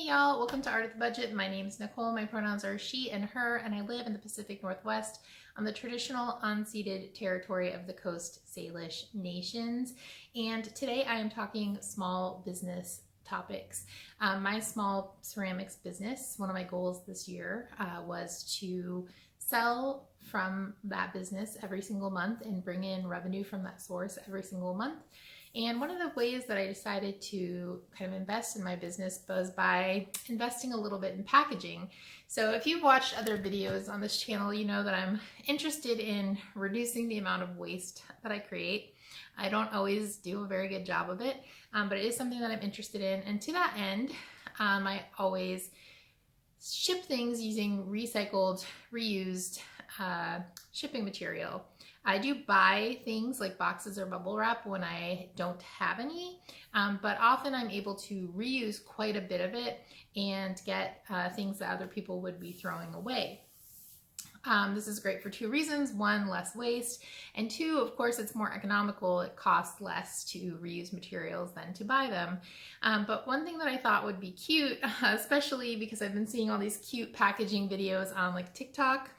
y'all, welcome to Art of the Budget. My name is Nicole, my pronouns are she and her, and I live in the Pacific Northwest on the traditional unceded territory of the Coast Salish Nations. And today I am talking small business topics. My small ceramics business, one of my goals this year was to sell from that business every single month and bring in revenue from that source every single month. And one of the ways that I decided to kind of invest in my business was by investing a little bit in packaging. So if you've watched other videos on this channel, you know that I'm interested in reducing the amount of waste that I create. I don't always do a very good job of it, but it is something that I'm interested in. And to that end, I always ship things using recycled, reused shipping material. I do buy things like boxes or bubble wrap when I don't have any, but often I'm able to reuse quite a bit of it and get things that other people would be throwing away. This is great for two reasons. One, less waste, and two, of course, it's more economical. It costs less to reuse materials than to buy them. But one thing that I thought would be cute, especially because I've been seeing all these cute packaging videos on like TikTok,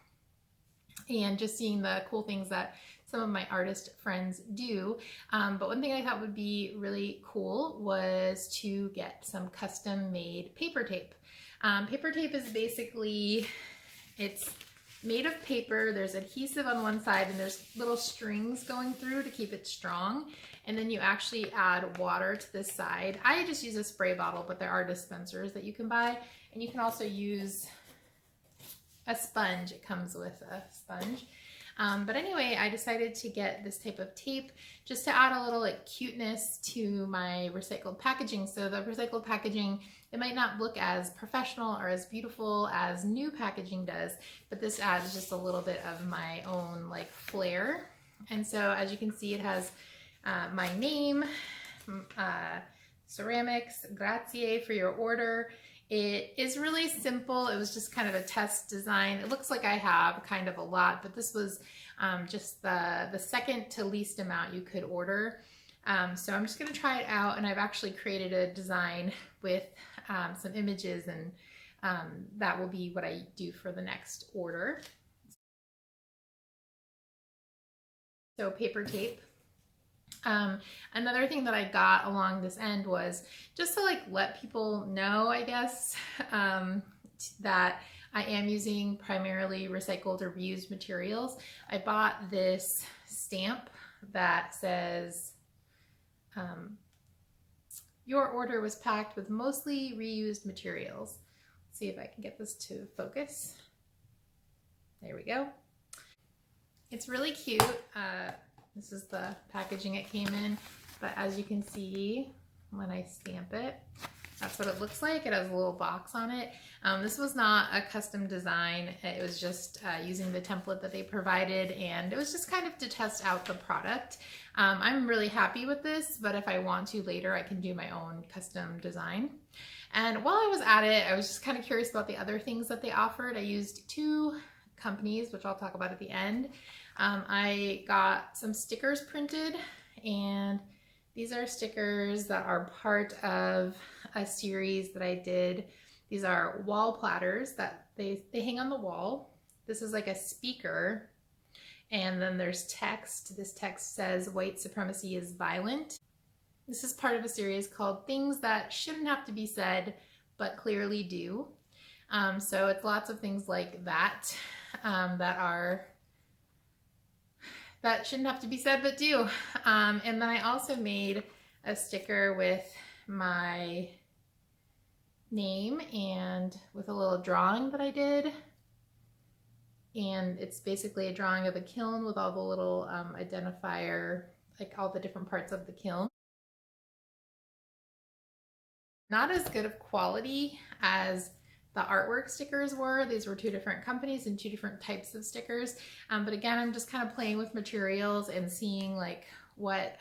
and just seeing the cool things that some of my artist friends do. But one thing I thought would be really cool was to get some custom made paper tape. Paper tape is basically, it's made of paper, there's adhesive on one side and there's little strings going through to keep it strong. And then you actually add water to this side. I just use a spray bottle, but there are dispensers that you can buy. And you can also use a sponge. It comes with a sponge. But anyway, I decided to get this type of tape just to add a little like cuteness to my recycled packaging. So the recycled packaging, it might not look as professional or as beautiful as new packaging does, but this adds just a little bit of my own like flair. And so as you can see, it has my name, ceramics, grazie for your order. It is really simple. It was just kind of a test design. It looks like I have kind of a lot, but this was just the second to least amount you could order. So I'm just gonna try it out, and I've actually created a design with some images, and that will be what I do for the next order. So paper tape. Another thing that I got along this end was just to like let people know, I guess, that I am using primarily recycled or reused materials. I bought this stamp that says, your order was packed with mostly reused materials. Let's see if I can get this to focus. There we go. It's really cute. This is the packaging it came in, but as you can see, when I stamp it, that's what it looks like. It has a little box on it. This was not a custom design. It was just using the template that they provided, and it was just kind of to test out the product. I'm really happy with this, but if I want to later, I can do my own custom design. And while I was at it, I was just kind of curious about the other things that they offered. I used two companies, which I'll talk about at the end. I got some stickers printed, and these are stickers that are part of a series that I did. These are wall platters that they hang on the wall. This is like a speaker, and then there's text. This text says, "White supremacy is violent." This is part of a series called Things That Shouldn't Have to Be Said, but Clearly Do. So it's lots of things like that that shouldn't have to be said, but do. And then I also made a sticker with my name and with a little drawing that I did. And it's basically a drawing of a kiln with all the little identifier, like all the different parts of the kiln. Not as good of quality as the artwork stickers were. These were two different companies and two different types of stickers. But again, I'm just kind of playing with materials and seeing like what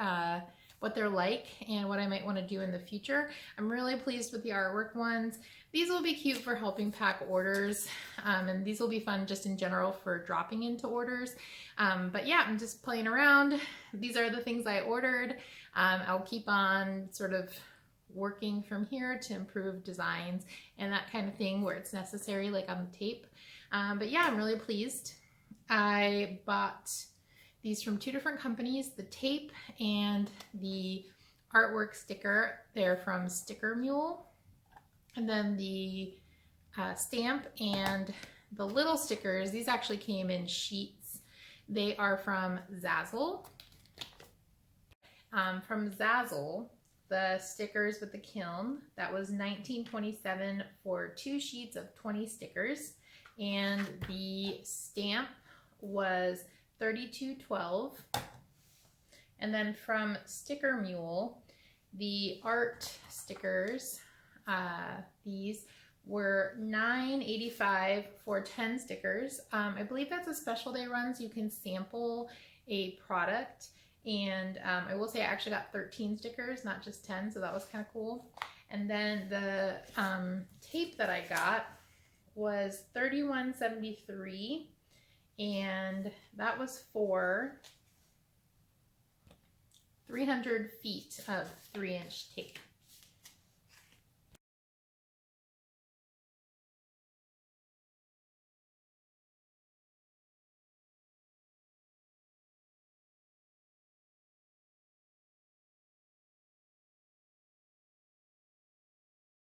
they're like and what I might want to do in the future. I'm really pleased with the artwork ones. These will be cute for helping pack orders, and these will be fun just in general for dropping into orders. But yeah, I'm just playing around. These are the things I ordered. I'll keep on sort of working from here to improve designs and that kind of thing where it's necessary, like on the tape. But yeah, I'm really pleased. I bought these from two different companies, the tape and the artwork sticker. They're from Sticker Mule. And then the stamp and the little stickers, these actually came in sheets. They are from Zazzle. From Zazzle, the stickers with the kiln, that was $19.27 for 2 sheets of 20 stickers. And the stamp was $32.12. And then from Sticker Mule, the art stickers, these were $9.85 for 10 stickers. I believe that's a special day run, so you can sample a product. And I will say I actually got 13 stickers, not just 10, so that was kind of cool. And then the tape that I got was $31.73, and that was for 300 feet of 3-inch tape.